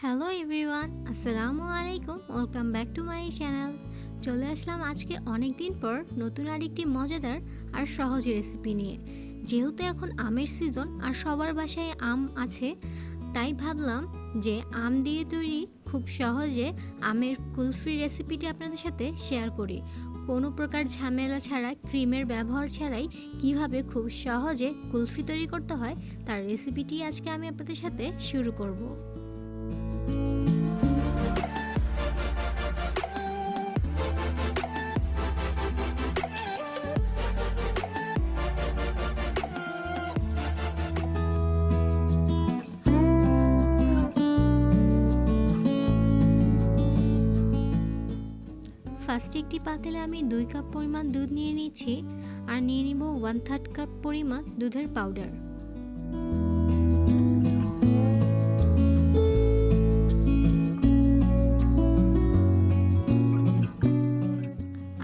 Hello everyone, আসসালামু আলাইকুম। Welcome back to my channel. চলে আসলাম আজকে অনেক দিন পর নতুন আরেকটি মজাদার আর সহজ রেসিপি নিয়ে। যেহেতু এখন আমের সিজন আর সবার বাসায় আম আছে, তাই ভাবলাম যে আম দিয়ে তৈরি খুব সহজে আমের কুলফি রেসিপিটি আপনাদের সাথে শেয়ার করি। কোনো প্রকার ঝামেলা ছাড়া, ক্রিমের ব্যবহার ছাড়াই কিভাবে খুব সহজে কুলফি তৈরি করতে হয় তার রেসিপিটি আজকে আমি আপনাদের সাথে শুরু করব। ফার্স্টে একটি পাতিলে আমি 2 কাপ পরিমাণ দুধ নিয়ে নিচ্ছি আর নিয়ে নিব 1/3 কাপ পরিমাণ দুধের পাউডার।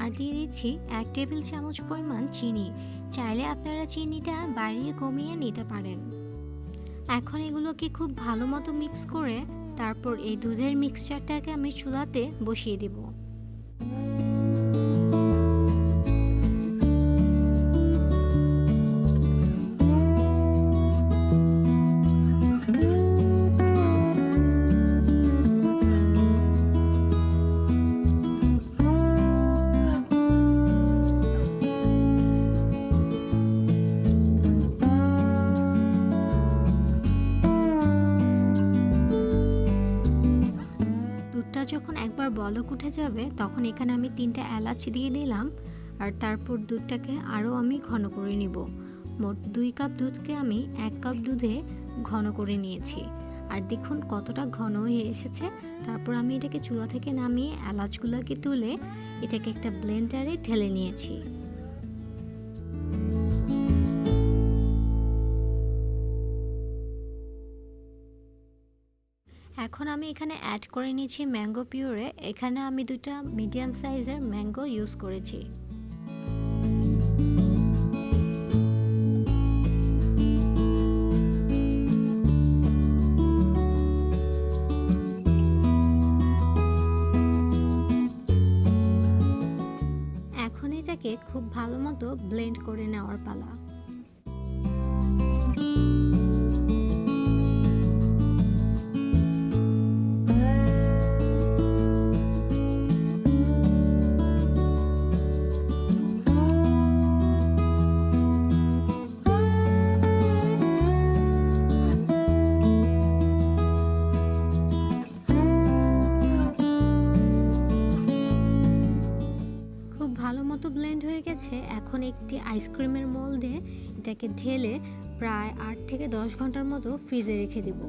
আর দিয়ে দিচ্ছি 1 টেবিল চামচ পরিমাণ চিনি। চাইলে আপনারা চিনিটা বাড়িয়ে কমিয়ে নিতে পারেন। এখন এগুলোকে খুব ভালো মতো মিক্স করে তারপর এই দুধের মিক্সচারটাকে আমি চুলাতে বসিয়ে দেব। যখন একবার বলক উঠে যাবে তখন এখানে আমি 3টা এলাচ দিয়ে দিলাম আর তারপর দুধটাকে আরও আমি ঘন করে নিব। মোট 2 কাপ দুধকে আমি 1 কাপ দুধে ঘন করে নিয়েছি। আর দেখুন কতটা ঘন হয়ে এসেছে। তারপর আমি এটাকে চুলা থেকে নামিয়ে এলাচগুলোকে তুলে এটাকে একটা ব্লেন্ডারে ঢেলে নিয়েছি। এখন আমি এখানে অ্যাড করে নিয়েছি ম্যাঙ্গো পিউরে। এখানে আমি 2টা মিডিয়াম সাইজের ম্যাঙ্গো ইউজ করেছি। এখন এটাকে খুব ভালো মতো ব্লেন্ড করে নেওয়ার পালা। ভালো মতো ব্লেন্ড হয়ে গেছে। এখন একটি আইসক্রিমের মোল্ডে এটাকে ঢেলে প্রায় 8 থেকে 10 ঘন্টার মতো ফ্রিজে রেখে দেব।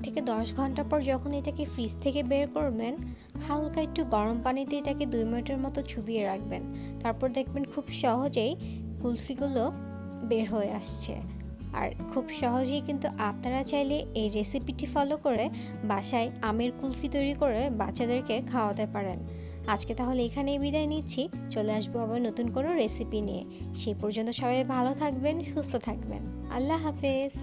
থেকে 10 ঘন্টা পর যখন এটাকে ফ্রিজ থেকে বের করবেন, হালকা একটু গরম পানিতে এটাকে 2 মিনিটের মতো চুবিয়ে রাখবেন। তারপর দেখবেন খুব সহজেই কুলফিগুলো বের হয়ে আসছে। আর খুব সহজেই কিন্তু আপনারা চাইলে এই রেসিপিটি ফলো করে বাসায় আমের কুলফি তৈরি করে বাচ্চাদেরকে খাওয়াতে পারেন। আজকে তাহলে এখানেই বিদায় নিচ্ছি। চলে আসবো আবার নতুন কোনো রেসিপি নিয়ে। সেই পর্যন্ত সবাই ভালো থাকবেন, সুস্থ থাকবেন। আল্লাহ হাফেজ।